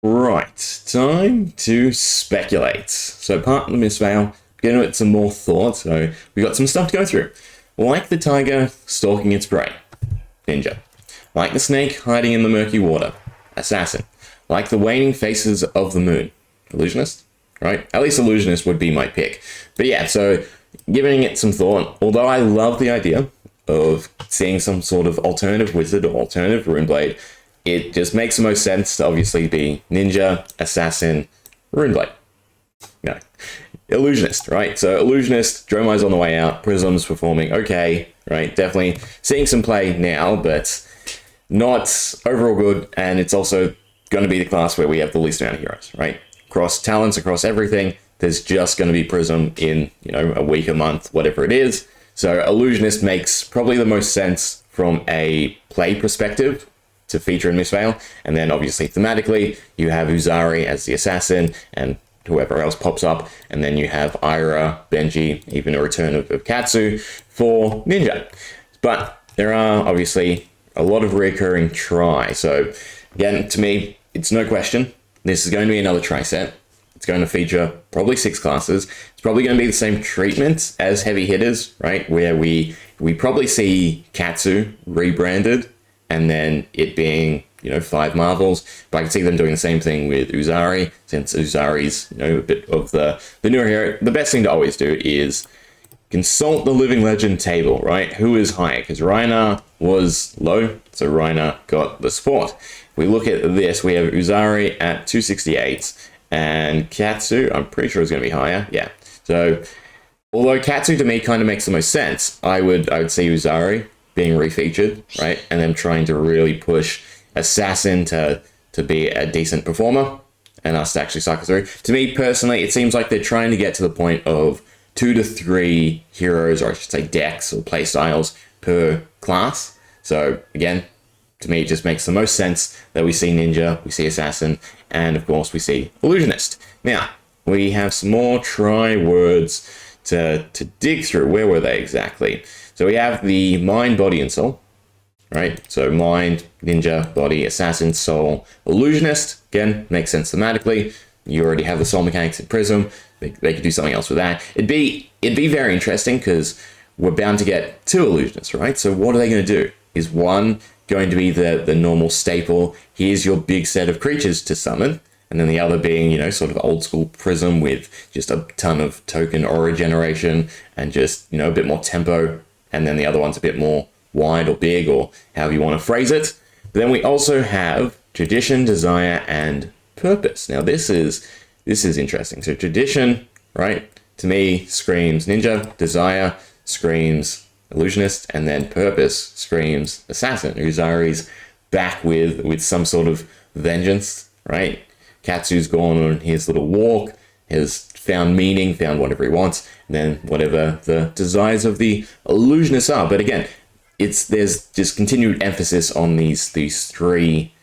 Right, time to speculate. So part of the Mistveil, beginning with some more thought, so we got some stuff to go through. Like the tiger stalking its prey, ninja. Like the snake hiding in the murky water, assassin. Like the waning faces of the moon, illusionist, right? At least illusionist would be my pick. But yeah, so giving it some thought, although I love the idea of seeing some sort of alternative wizard or alternative runeblade, it just makes the most sense to obviously be ninja, assassin, runeblade. No, illusionist, right? So illusionist, Dromi's on the way out, Prism's performing okay, right? Definitely seeing some play now, but not overall good, and it's also going to be the class where we have the least amount of heroes, right? Across talents, across everything, there's just going to be Prism in, a week, a month, whatever it is. So illusionist makes probably the most sense from a play perspective to feature in Mistveil, and then obviously thematically you have Uzari as the assassin and whoever else pops up, and then you have Ira, Benji, even a return of Klloo for ninja. But there are obviously a lot of recurring try. So again, to me, it's no question this is going to be another try set. It's going to feature probably 6 classes. It's probably going to be the same treatment as heavy hitters, right? Where we probably see Klloo rebranded and then it being, 5 Marvels. But I can see them doing the same thing with Uzari, since Uzari's, a bit of the newer hero. The best thing to always do is consult the Living Legend table, right? Who is higher? Because Reiner was low, so Reiner got the support. If we look at this, we have Uzari at 268, and Klloo, I'm pretty sure is going to be higher. Yeah. So, although Klloo to me kind of makes the most sense, I would see Uzari being refeatured, right? And them trying to really push Assassin to be a decent performer and us to actually cycle through. To me personally, it seems like they're trying to get to the point of 2 to 3 heroes, or I should say decks or playstyles per class. So again, to me, it just makes the most sense that we see Ninja, we see Assassin, and of course we see Illusionist. Now, we have some more try words to dig through. Where were they exactly? So we have the Mind, Body, and Soul, right? So Mind, Ninja, Body, Assassin, Soul, Illusionist. Again, makes sense thematically. You already have the Soul mechanics in Prism. They could do something else with that. It'd be very interesting because we're bound to get 2 Illusionists, right? So what are they going to do? Is one going to be the normal staple, here's your big set of creatures to summon, and then the other being, sort of old school Prism with just a ton of token aura generation and just, a bit more tempo, and then the other one's a bit more wide or big or however you want to phrase it. But then we also have Tradition, Desire, and Purpose. Now this is interesting. So Tradition, right, to me screams Ninja, Desire screams Illusionist, and then Purpose screams Assassin. Uzari's back with some sort of vengeance, right? Katsu's gone on his little walk, has found meaning, found whatever he wants, and then whatever the desires of the Illusionists are. But again, there's just continued emphasis on these 3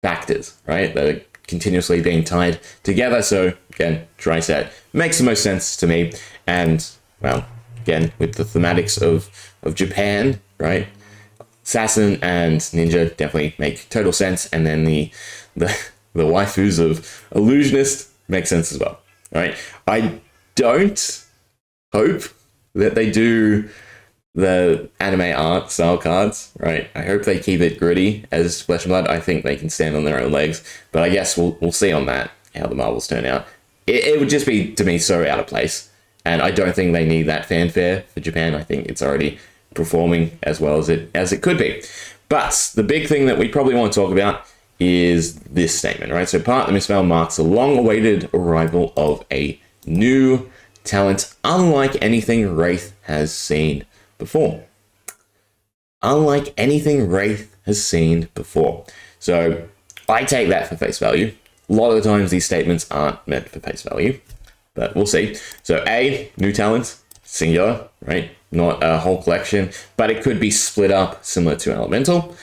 factors, right? That are continuously being tied together. So again, try set makes the most sense to me. And well, again, with the thematics of Japan, right? Assassin and Ninja definitely make total sense. And then the waifus of Illusionist make sense as well, right? I don't hope that they do the anime art style cards, right? I hope they keep it gritty as Flesh and Blood. I think they can stand on their own legs, but I guess we'll see on that how the Marvels turn out. It would just be, to me, so out of place, and I don't think they need that fanfare for Japan. I think it's already performing as well as it could be. But the big thing that we probably want to talk about is this statement, right? So part of the Mistveil marks the long-awaited arrival of a new talent, unlike anything Rathe has seen before. Unlike anything Rathe has seen before. So I take that for face value. A lot of the times these statements aren't meant for face value, but we'll see. So A, new talent, singular, right? Not a whole collection, but it could be split up similar to Elemental.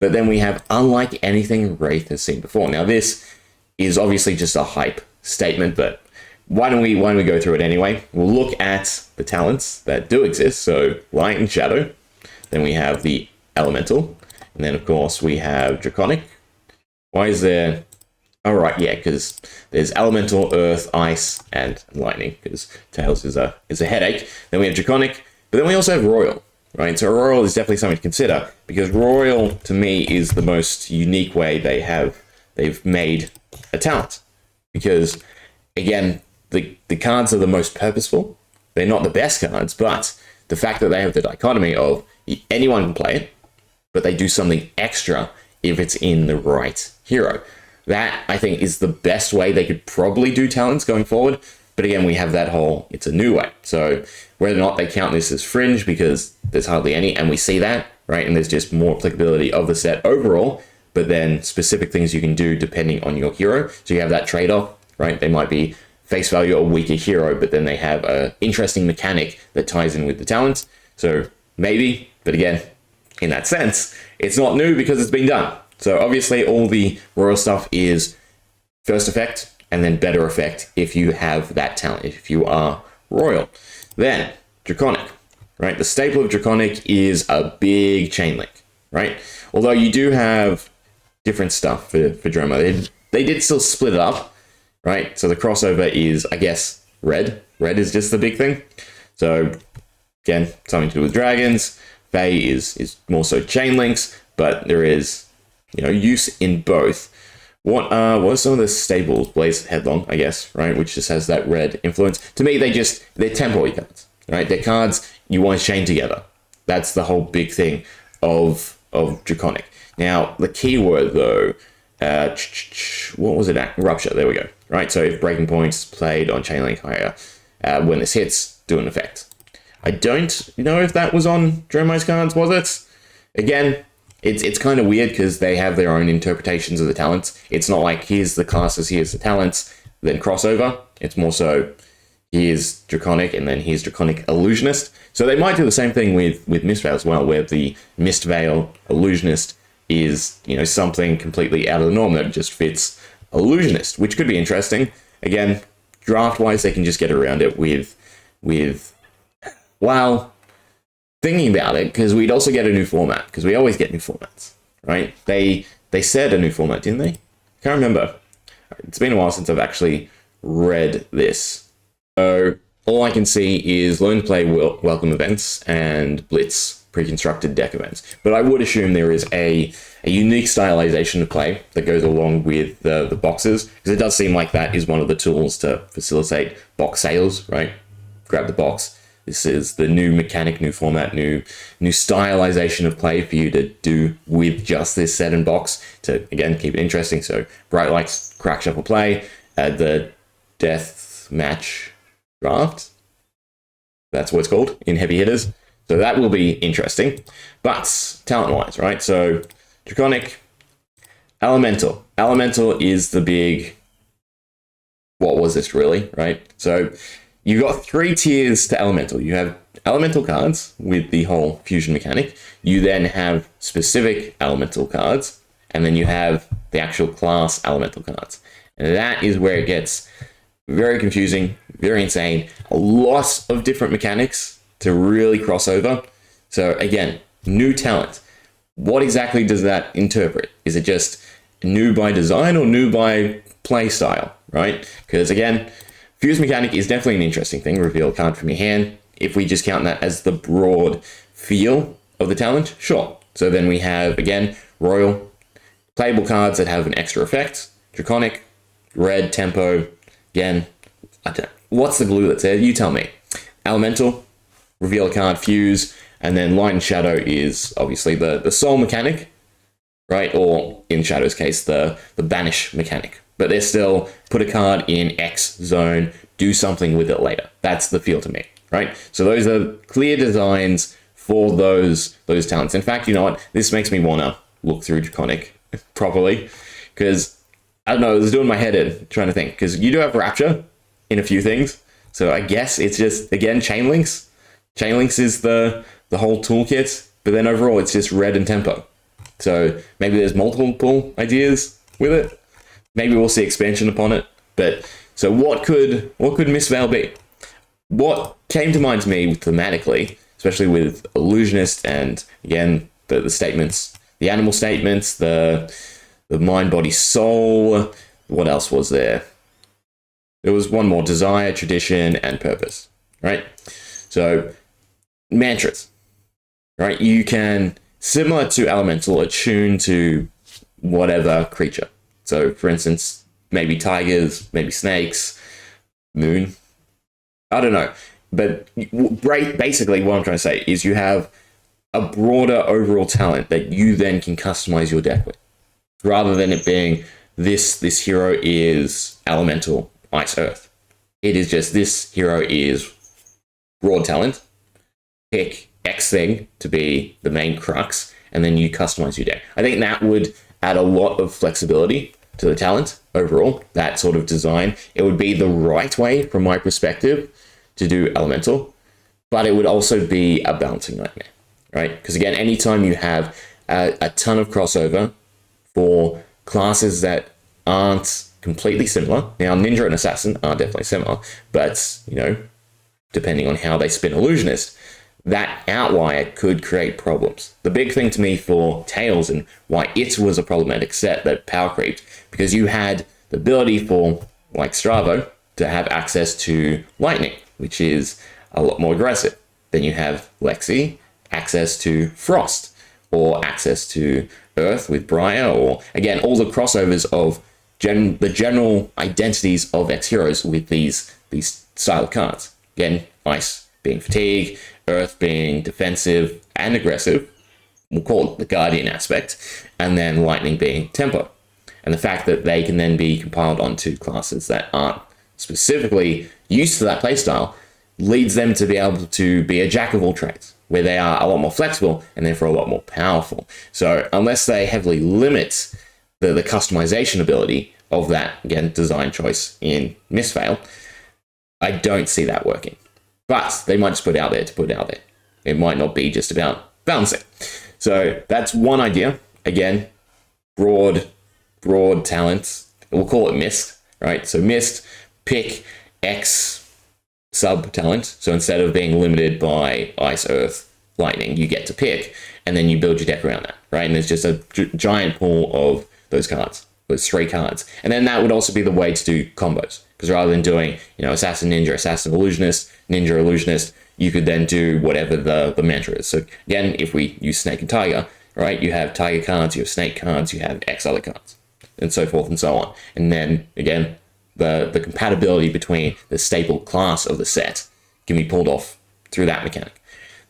But then we have unlike anything Rathe has seen before. Now this is obviously just a hype statement, but why don't we go through it anyway? We'll look at the talents that do exist. So Light and Shadow. Then we have the Elemental. And then of course we have Draconic. Why is there All right, yeah, because there's elemental, earth, ice, and lightning. Because Tails is a headache. Then we have draconic, but then we also have royal, right? So royal is definitely something to consider because royal to me is the most unique way they've made a talent. Because again, the cards are the most purposeful. They're not the best cards, but the fact that they have the dichotomy of anyone can play it, but they do something extra if it's in the right hero. That, I think, is the best way they could probably do talents going forward. But again, we have that whole, it's a new way. So whether or not they count this as fringe, because there's hardly any, and we see that, right? And there's just more applicability of the set overall, but then specific things you can do depending on your hero. So you have that trade-off, right? They might be face value a weaker hero, but then they have an interesting mechanic that ties in with the talents. So maybe, but again, in that sense, it's not new because it's been done. So obviously all the royal stuff is first effect and then better effect if you have that talent, if you are royal. Then draconic, right? The staple of draconic is a big chain link, right? Although you do have different stuff for Droma. They did still split it up, right? So the crossover is, I guess, red. Red is just the big thing. So again, something to do with dragons. Fae is more so chain links, but there is, use in both. What are some of the staples? Blaze Headlong, I guess, right? Which just has that red influence. To me, they're temporary cards, right? They're cards you want to chain together. That's the whole big thing of draconic. Now, the keyword though, what was it? Rupture. There we go. Right. So if breaking points played on chain link higher, when this hits, do an effect. I don't know if that was on Dromo's cards, was it? Again, it's kind of weird because they have their own interpretations of the talents. It's not like here's the classes, here's the talents, then crossover. It's more so here's Draconic and then here's Draconic Illusionist. So they might do the same thing with Mistveil as well, where the Mistveil Illusionist is, something completely out of the norm that just fits Illusionist, which could be interesting. Again, draft-wise, they can just get around it with well, thinking about it, because we'd also get a new format, because we always get new formats, right? They said a new format, didn't they? Can't remember. It's been a while since I've actually read this. So all I can see is Learn to Play welcome events and Blitz pre-constructed deck events. But I would assume there is a unique stylization of play that goes along with the boxes, because it does seem like that is one of the tools to facilitate box sales, right? Grab the box. This is the new mechanic, new format, new stylization of play for you to do with just this set and box to, again, keep it interesting. So Bright Lights, Crack Shuffle Play, the Death Match Draft. That's what it's called in Heavy Hitters. So that will be interesting. But talent-wise, right? So Draconic, Elemental. Elemental is the big... What was this really, right? So you've got 3 tiers to Elemental. You have Elemental cards with the whole fusion mechanic. You then have specific Elemental cards. And then you have the actual class Elemental cards. And that is where it gets very confusing, very insane. A lot of different mechanics to really cross over. So again, new talent. What exactly does that interpret? Is it just new by design or new by play style, right? Because again, fuse mechanic is definitely an interesting thing. Reveal a card from your hand. If we just count that as the broad feel of the talent, sure. So then we have, again, Royal, playable cards that have an extra effect. Draconic, red, tempo. Again, what's the glue that's there? You tell me. Elemental, reveal a card, fuse, and then Light and Shadow is obviously the soul mechanic, right? Or in Shadow's case, the banish mechanic. But they're still put a card in X zone, do something with it later. That's the feel to me, right? So those are clear designs for those talents. In fact, you know what? This makes me want to look through Draconic properly, because I don't know, it was doing my head in trying to think, because you do have Rapture in a few things. So I guess it's just, again, Chain Links. Chain Links is the whole toolkit, but then overall it's just red and tempo. So maybe there's multiple ideas with it. Maybe we'll see expansion upon it. But so what could Mistveil be? What came to mind to me thematically, especially with Illusionist and again the statements, the animal statements, the mind, body, soul, what else was there? There was one more: desire, tradition, and purpose, right? So mantras, right? You can, similar to elemental, attune to whatever creature. So for instance, maybe tigers, maybe snakes, moon, I don't know. But basically what I'm trying to say is you have a broader overall talent that you then can customize your deck with, rather than it being this hero is elemental, ice, earth. It is just this hero is broad talent, pick X thing to be the main crux, and then you customize your deck. I think that would add a lot of flexibility to the talent overall, that sort of design. It would be the right way from my perspective to do elemental, but it would also be a balancing nightmare, right? Because again, anytime you have a ton of crossover for classes that aren't completely similar. Now, Ninja and Assassin are definitely similar, but, you know, depending on how they spin Illusionist, that outlier could create problems. The big thing to me for Tails and why it was a problematic set that power creeped, because you had the ability for, like Stravo, to have access to Lightning, which is a lot more aggressive. Then you have Lexi, access to Frost, or access to Earth with Briar, or again, all the crossovers of the general identities of X heroes with these style of cards. Again, Ice being fatigue, Earth being defensive and aggressive, we'll call it the Guardian aspect, and then Lightning being tempo. And the fact that they can then be compiled onto classes that aren't specifically used to that playstyle leads them to be able to be a jack of all trades, where they are a lot more flexible and therefore a lot more powerful. So unless they heavily limit the customization ability of that, again, design choice in Mistveil, I don't see that working. But they might just put it out there to put it out there. It might not be just about balancing. So that's one idea. Again, broad talent. We'll call it Mist, right? So Mist, pick X sub talent. So instead of being limited by Ice, Earth, Lightning, you get to pick, and then you build your deck around that, right? And there's just a giant pool of those cards, those 3 cards. And then that would also be the way to do combos. Because rather than doing, you know, Assassin, Ninja, Assassin, Illusionist, Ninja, Illusionist, you could then do whatever the mantra is. So again, if we use Snake and Tiger, right, you have Tiger cards, you have Snake cards, you have X other cards, and so forth and so on. And then, again, the compatibility between the staple class of the set can be pulled off through that mechanic.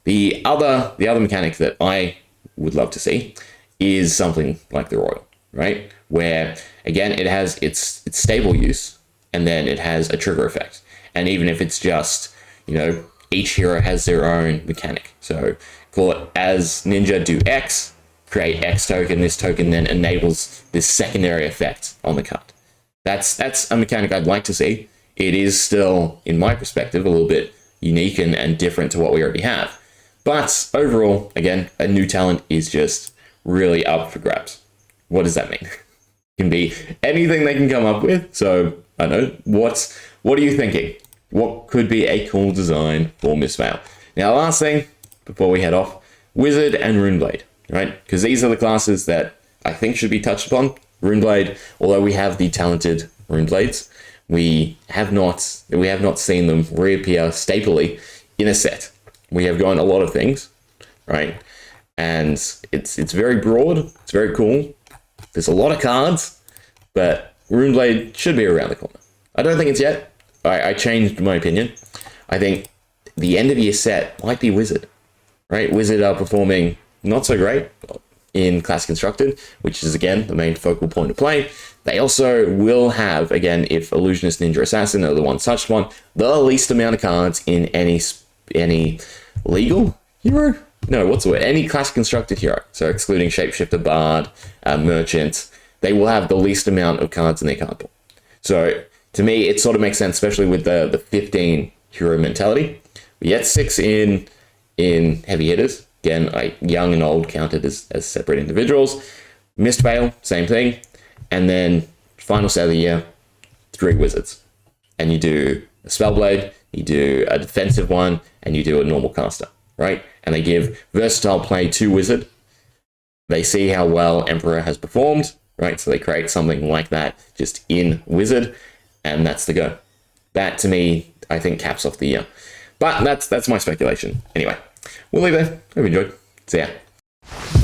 The other mechanic that I would love to see is something like the Royal, right? Where, again, it has its stable use, and then it has a trigger effect. And even if it's just, you know, each hero has their own mechanic. So call it as Ninja do X, create X token. This token then enables this secondary effect on the card. That's a mechanic I'd like to see. It is still, in my perspective, a little bit unique and different to what we already have. But overall, again, a new talent is just really up for grabs. What does that mean? It can be anything they can come up with. So I don't know, what are you thinking? What could be a cool design for Mistveil? Now, last thing before we head off, Wizard and Runeblade, right? Because these are the classes that I think should be touched upon. Runeblade, although we have the talented Runeblades, we have not seen them reappear staply in a set. We have gone a lot of things, right? And it's very broad, it's very cool. There's a lot of cards, but Runeblade should be around the corner. I don't think it's yet. I changed my opinion. I think the end of year set might be Wizard, right? Wizard are performing not so great in Classic Constructed, which is, again, the main focal point of play. They also will have, again, if Illusionist, Ninja, Assassin are the ones touched on, the least amount of cards in any legal hero? No, what's the word? Any Classic Constructed hero. So excluding Shapeshifter, Bard, Merchant, they will have the least amount of cards in their card pool. So to me, it sort of makes sense, especially with the 15 hero mentality. We get 6 in heavy hitters. Again, young and old counted as separate individuals. Mistveil, same thing. And then final set of the year, 3 wizards. And you do a Spellblade, you do a defensive one, and you do a normal caster, right? And they give versatile play to wizard. They see how well Emperor has performed, right? So they create something like that just in Wizard, and that's the go. That, to me, I think caps off the year. But that's my speculation. Anyway, we'll leave it there. Hope you enjoyed. See ya.